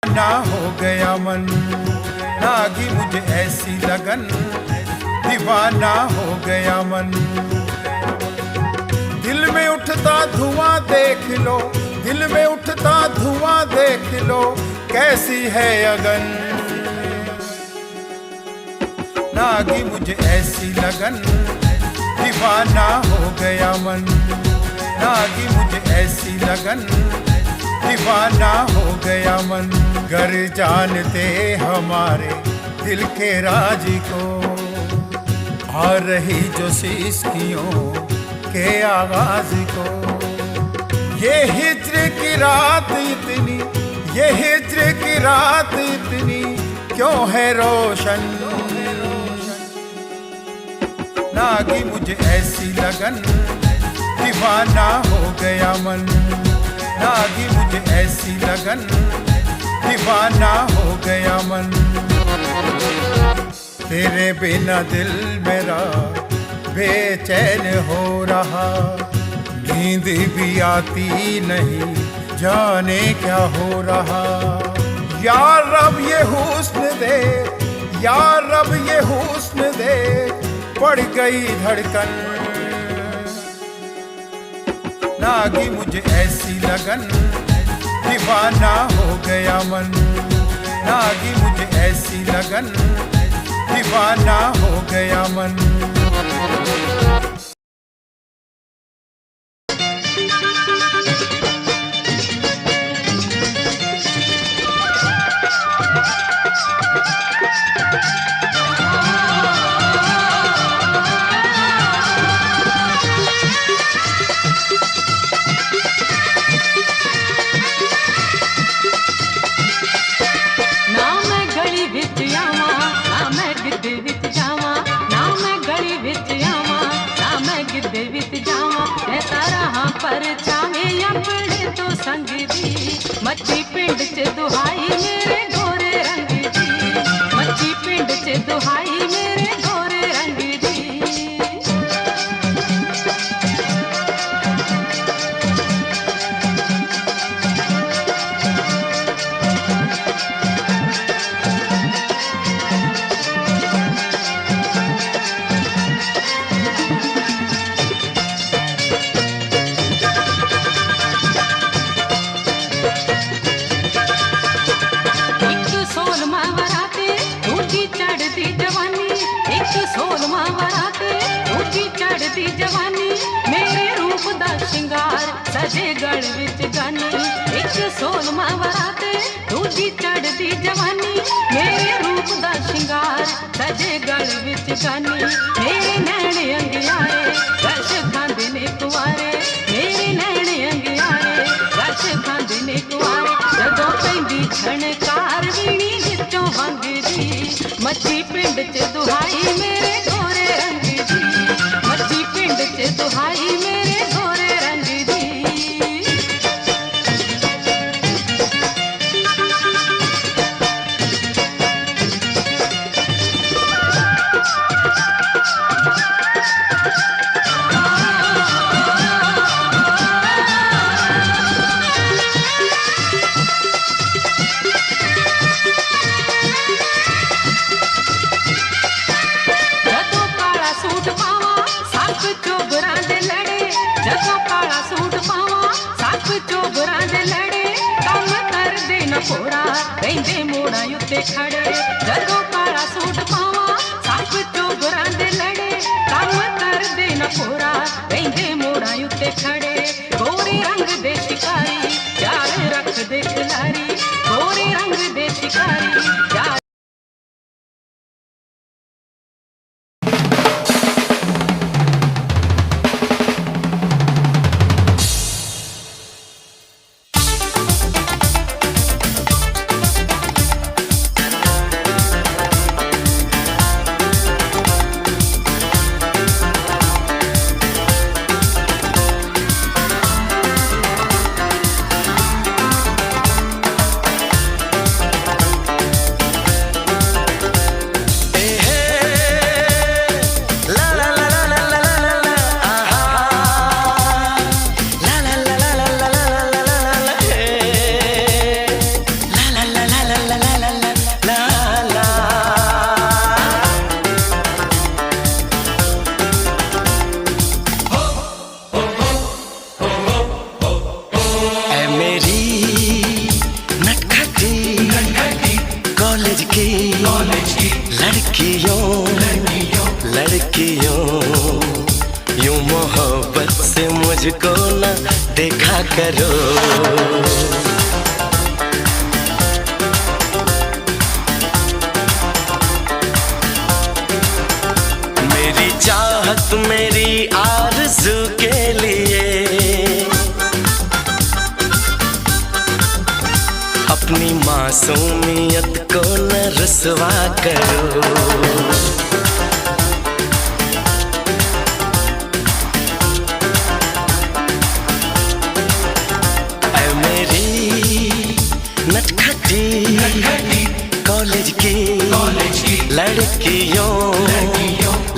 ना हो गया मन, लागी मुझे ऐसी लगन, दीवाना हो गया मन। दिल में उठता धुआं देख लो, दिल में उठता धुआं देख लो, कैसी है अगन। लागी मुझे ऐसी लगन, दीवाना हो गया मन। लागी मुझे ऐसी लगन, दीवाना हो गया मन। घर जानते हमारे दिल के राज को, आ रही जो सिसकियों के आवाज को। ये हिज्र की रात इतनी, ये हिज्र की रात इतनी क्यों है रोशन। लागी मुझे ऐसी लगन, दीवाना हो गया मन। लागी मुझे ऐसी लगन, दीवाना हो गया मन। तेरे बिना दिल मेरा बेचैन हो रहा, नींद भी आती नहीं, जाने क्या हो रहा। या रब ये हुस्न दे, या रब ये हुस्न दे, पड़ गई धड़कन। लागी मुझे ऐसी लगन, दीवाना हो गया मन। लागी मुझे ऐसी लगन, दीवाना हो गया मन। पर चाहे अपने तो संग दी, मच्छी पिंड च दुहाई मेरे गोरे रंग दी। मच्छी पिंड च दुहाई मेरे गोरे रंग दी। जवानी मेरे रूप दा शिंगार सजे गढ़ विच गानी। एक 16वां वराते दूजी चढ़दी जवानी, मेरे रूप दा शिंगार सजे गढ़ विच गानी। मेरे नैन अंगियारे रश खांदे ने कुआरे, मेरे नैन अंगियारे रश खांदे ने कुआरे। जदों पैंदी छणकार वीणी विचों वंगदी, मच्छी पिंड च दुहाई मेरे गोरे रंग दी। मच्छी पिंड च दुहाई मेरे गोरे रंग दी। ਰਹਿੰਦੇ ਮੋੜਾਂ ਉੱਤੇ ਖੜੇ, ਜਦੋਂ ਕਾਲਾ ਸੂਟ ਪਾਵਾਂ ਸੱਪ ਚੋਬਰਾਂ ਦੇ ਲੜੇ। ਕੰਮ ਕਰਦੇ ਨਾ ਪੂਰਾ ਰਹਿੰਦੇ ਮੋੜਾਂ ਉੱਤੇ ਖੜੇ। ਗੋਰੇ ਰੰਗ ਦੇ ਸ਼ਿਕਾਰੀ ਯਾਰ ਰੱਖਦੇ ਖਿਲਾਰੀ, ਗੋਰੇ ਰੰਗ ਦੇ ਸ਼ਿਕਾਰੀ ਯਾਰ। लड़कियों यूं मोहब्बत से मुझको न देखा करो। मेरी चाहत मेरी आरज़ू के लिए अपनी मासूमियत को न रुसवा करो। ऐ मेरी नटखटी कॉलेज की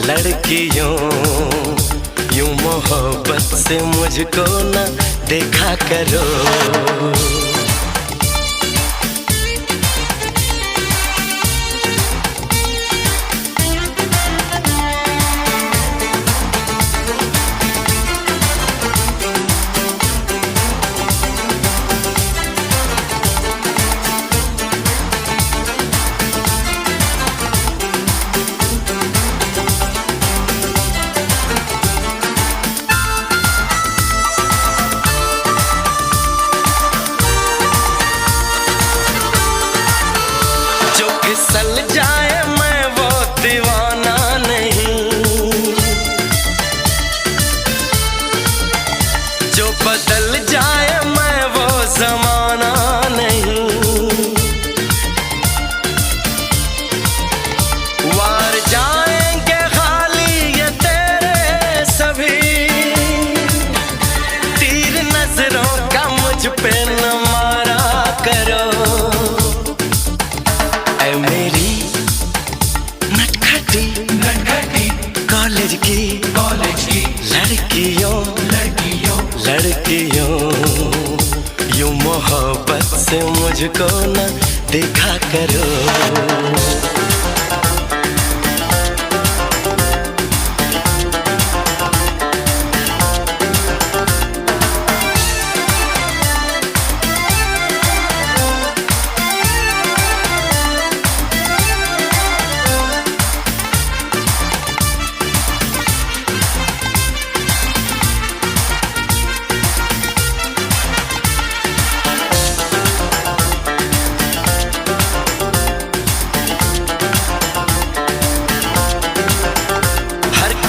लड़कियों यूं मोहब्बत से मुझको न देखा करो। फिसल जाए मैं वो दीवाना नहीं, जो बदल जाए मैं वो जमाना नहीं। वार जाएंगे खाली ये तेरे सभी तीर नजरों का मुझ पे न मारा करो। मेरी नटखटी कॉलेज की लड़कियों यूं मोहब्बत से मुझको न देखा करो।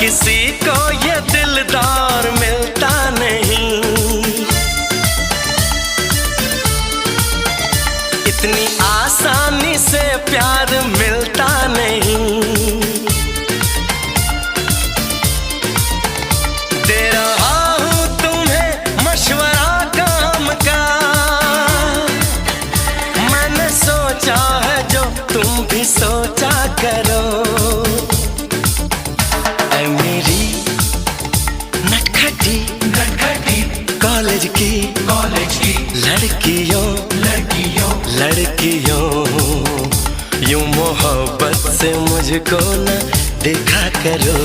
किसी को ये दिलदार मिलता नहीं, इतनी आसानी से प्यार मिलता नहीं। दे रहा हूँ तुम्हें मशवरा काम का, मैंने सोचा है जो तुम भी सोचा करो। मेरी नटखटी कॉलेज की लड़कियों यूं मोहब्बत से मुझको न देखा करो।